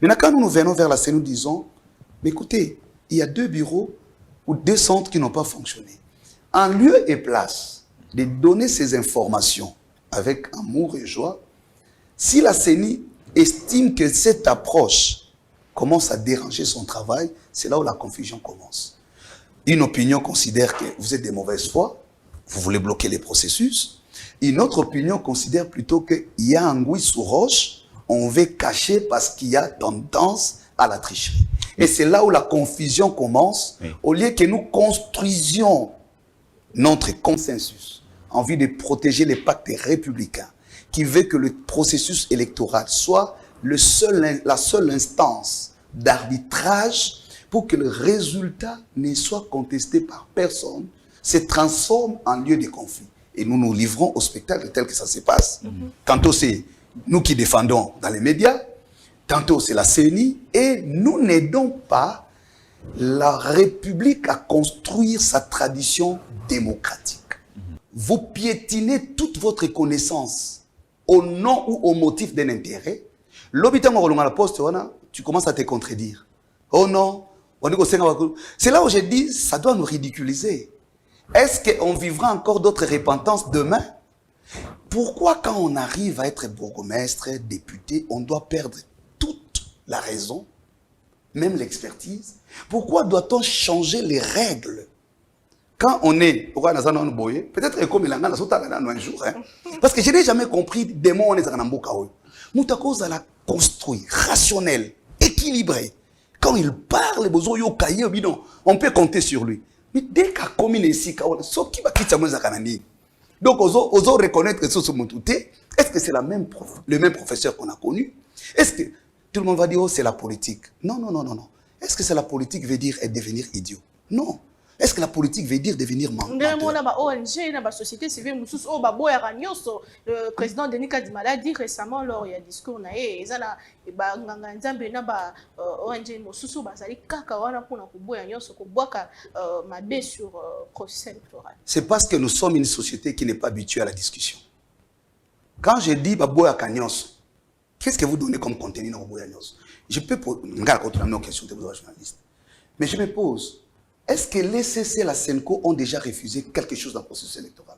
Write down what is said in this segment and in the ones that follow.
Maintenant, quand nous venons vers la CENI, nous disons, mais écoutez, il y a 2 bureaux ou 2 centres qui n'ont pas fonctionné. En lieu et place de donner ces informations avec amour et joie, si la CENI estime que cette approche commence à déranger son travail, c'est là où la confusion commence. Une opinion considère que vous êtes de mauvaise foi, vous voulez bloquer les processus. Une autre opinion considère plutôt qu'il y a un anguille sous roche, on veut cacher parce qu'il y a tendance à la tricherie. Et c'est là où la confusion commence. Oui. Au lieu que nous construisions notre consensus en vue de protéger les pactes républicains, qui veut que le processus électoral soit la seule instance d'arbitrage pour que le résultat ne soit contesté par personne, se transforme en lieu de conflit. Et nous nous livrons au spectacle tel que ça se passe. Tantôt c'est nous qui défendons dans les médias, tantôt c'est la CENI, et nous n'aidons pas la République à construire sa tradition démocratique. Vous piétinez toute votre connaissance au nom ou au motif d'un intérêt. L'hôpital à la poste, tu commences à te contredire. Oh non, c'est là où j'ai dit, ça doit nous ridiculiser. Est-ce qu'on vivra encore d'autres repentances demain? Pourquoi quand on arrive à être bourgmestre, député, on doit perdre toute la raison, même l'expertise? Pourquoi doit-on changer les règles? Quand on est, peut-être comme il a un jour, parce que je n'ai jamais compris des mots on est en Amboka. Nous à la construire, rationnel, équilibré. Quand il parle, on peut compter sur lui. Mais dès qu'à commune ici, qui va quitter donc, oso reconnaître que est-ce que c'est le même professeur qu'on a connu? Est-ce que tout le monde va dire, oh, c'est la politique? Non, non, non, non, non. Est-ce que c'est la politique veut dire devenir idiot? Non. Est-ce que la politique veut dire devenir menteur? Le président Denis Kadimala a dit récemment lors du discours c'est parce que nous sommes une société qui n'est pas habituée à la discussion. Quand je dis Baboya Kanyos, qu'est-ce que vous donnez comme contenu dans Baboya Kanyos? Je peux poser une question de vos journalistes. Mais je me pose, est-ce que les CC et la Senco ont déjà refusé quelque chose dans le processus électoral?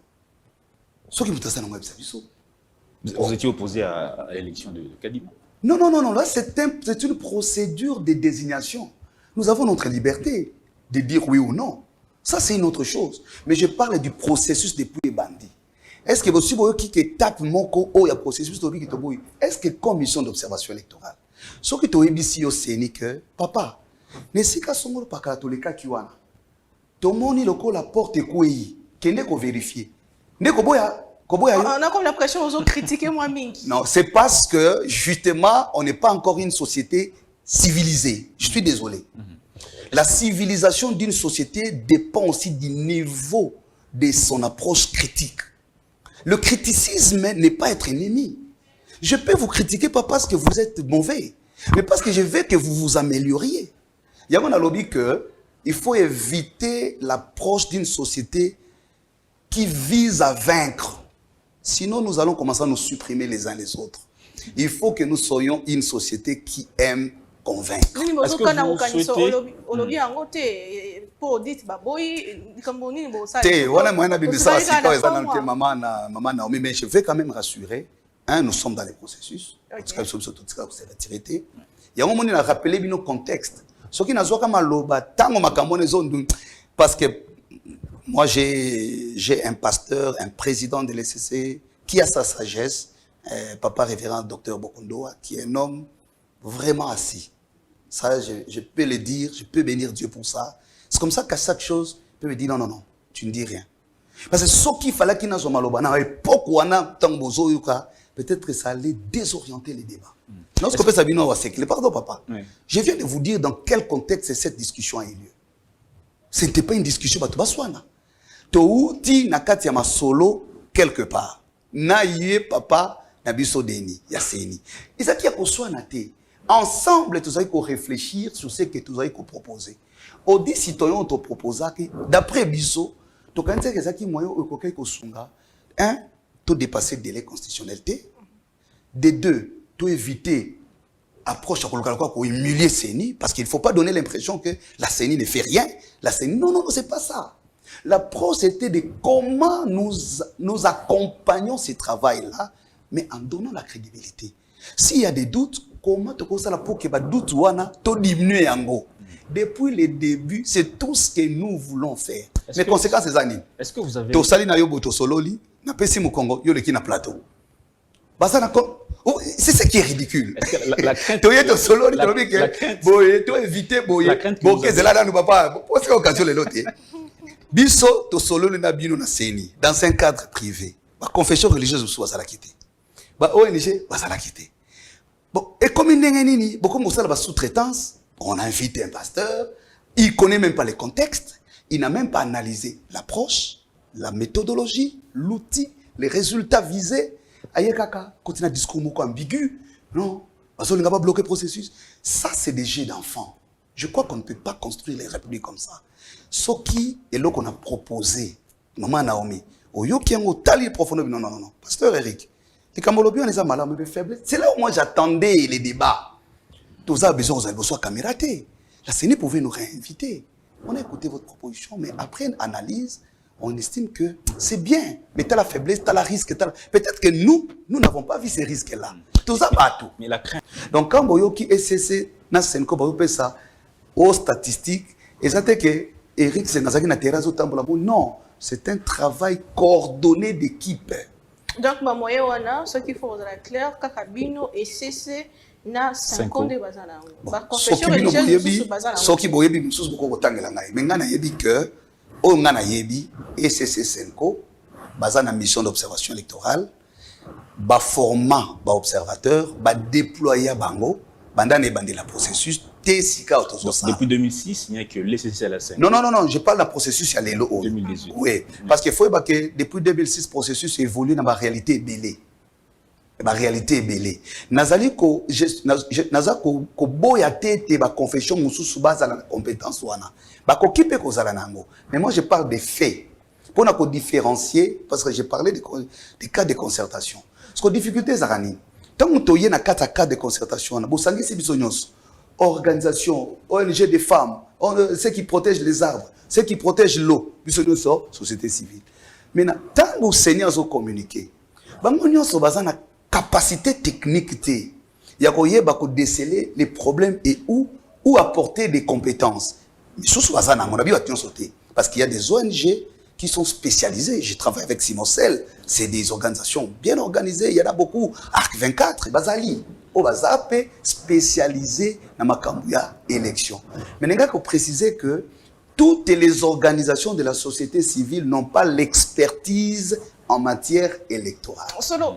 Vous étiez opposé à l'élection de Kadima? Non, non, non, non. Là, c'est une procédure de désignation. Nous avons notre liberté de dire oui ou non. Ça, c'est une autre chose. Mais je parle du processus depuis les bandits. Est-ce que vous qui tape mon co ou il y a processus de est-ce que commission d'observation électorale? Ce qui est ici au CENI que papa, ne si ka songolo pa katolika kiwana. Tomoni loko la porte kouyi, kende ko vérifier. Ne ko boya. On a comme l'impression aux autres critiquer moi mingi. Non, c'est parce que justement, on n'est pas encore une société civilisée. Je suis désolé. La civilisation d'une société dépend aussi du niveau de son approche critique. Le criticisme n'est pas être ennemi. Je peux vous critiquer pas parce que vous êtes mauvais, mais parce que je veux que vous vous amélioriez. Il y a un lobby que il faut éviter l'approche d'une société qui vise à vaincre. Sinon, nous allons commencer à nous supprimer les uns les autres. Il faut que nous soyons une société qui aime convaincre. Est-ce que vous souhaitez... Mais je vais quand même rassurer. Nous sommes dans les processus. Il y a un moment où on a rappelé nos contextes. Ce qui n'a parce que moi, j'ai un pasteur, un président de l'ECC qui a sa sagesse, papa révérend Dr Bokondoa, qui est un homme vraiment assis. Ça, je peux le dire, je peux bénir Dieu pour ça. C'est comme ça qu'à chaque chose, il peut me dire non, non, non, tu ne dis rien. Parce que ce qu'il fallait qu'il n'ait pas à l'époque où on a peut-être que ça allait désorienter les débats. Non, ce que ça c'est pardon, papa. Oui. Je viens de vous dire dans quel contexte cette discussion a eu lieu. Ce n'était pas une discussion, Touti nakati ya masolo quelque part. Na yé papa na biso deni ya seni. Ezaki ya koswana te. Ensemble tous allons réfléchir sur ce que tous allons proposer. Odi citoyen to proposa que d'après biso to kanisa que ezaki moyen okokai kosunga to dépasser le délai constitutionnel. De deux, to éviter approche pour humilier CENI, parce qu'il ne faut pas donner l'impression que la CENI ne fait rien. La CENI, non, c'est pas ça. L'approche était de comment nous accompagnons ce travail-là, mais en donnant la crédibilité. S'il y a des doutes, comment tu peux faire pour que les doutes soient diminués en gros. Depuis le début, c'est tout ce que nous voulons faire. Les conséquences, c'est ça. Est-ce que vous avez... C'est ce qui est ridicule. La crainte... Biso to solo na bino na seni dans un cadre privé. La confession religieuse ou soit ça la quitter. Ba ONG ba ça la quitter. Bon, et comme nini, beaucoup de la sous-traitance, on a invité un pasteur, il connaît même pas les contextes, il n'a même pas analysé l'approche, la méthodologie, l'outil, les résultats visés. Aïe kaka, quand il y a un discours ambigu, non, parce qu'on n'a pas bloqué le processus. Ça, c'est des jeux d'enfants. Je crois qu'on ne peut pas construire les républiques comme ça. Ce qui est là qu'on a proposé, maman Naomi, au yo qui ont tali profondément, non, pasteur Eric, les Camolobiens, on les a malades, mais faibles. C'est là où moi j'attendais les débats. Tous avez besoin, vous avez besoin de camérater. La CENI pouvait nous réinviter. On a écouté votre proposition, mais après une analyse, on estime que c'est bien. Mais tu as la faiblesse, tu as la risque. Peut-être que nous n'avons pas vu ces risques-là. Tout ça, pas tout. Mais la crainte. Donc, quand vous avez SCC, dans Senko, vous avez ça, aux statistiques, et ça fait que Eric, c'est dans la terrasse au temple. Non, c'est un travail coordonné d'équipe. Donc, ce qu'il faut être clair, Kakabino et CC, na 5 ans de bazana. La confession religieuse est bazana. Ce qui est bien, c'est beaucoup de temps. Mais on a dit que, on a dit, et CC Senko, bazana mission d'observation électorale, ba format, ba observateur, ba déployer bango, bandane bande la processus. Depuis 2006, il n'y a que l'ECC à la scène. Non, je parle d'un processus à l'élo. 2018. Oui, parce qu'il faut que depuis 2006, le processus évolue dans la réalité belée. La réalité est belée. Nazali ko boya tete ba confession mususu baza la compétence wana. Ba ko kipe ko zala nango. Mais moi je parle des faits. Pour na ko différencier parce que j'ai parlé des cas de concertation. Ce que difficulté zarani. Tant que tu na cas de concertation na bo sangi si biso nyonso. Organisation, ONG des femmes, ceux qui protègent les arbres, ceux qui protègent l'eau, puis nous sommes société civile. Maintenant, tant que les seigneurs ont communiqué, nous avons une capacité technique, il y a déceler les problèmes et où apporter des compétences. Mais parce qu'il y a des ONG qui sont spécialisées. Je travaille avec Simocel, c'est des organisations bien organisées, il y en a beaucoup. Arc 24, Bazali. On va spécialisé dans ma élection. Mais il faut préciser que toutes les organisations de la société civile n'ont pas l'expertise en matière électorale. Solo,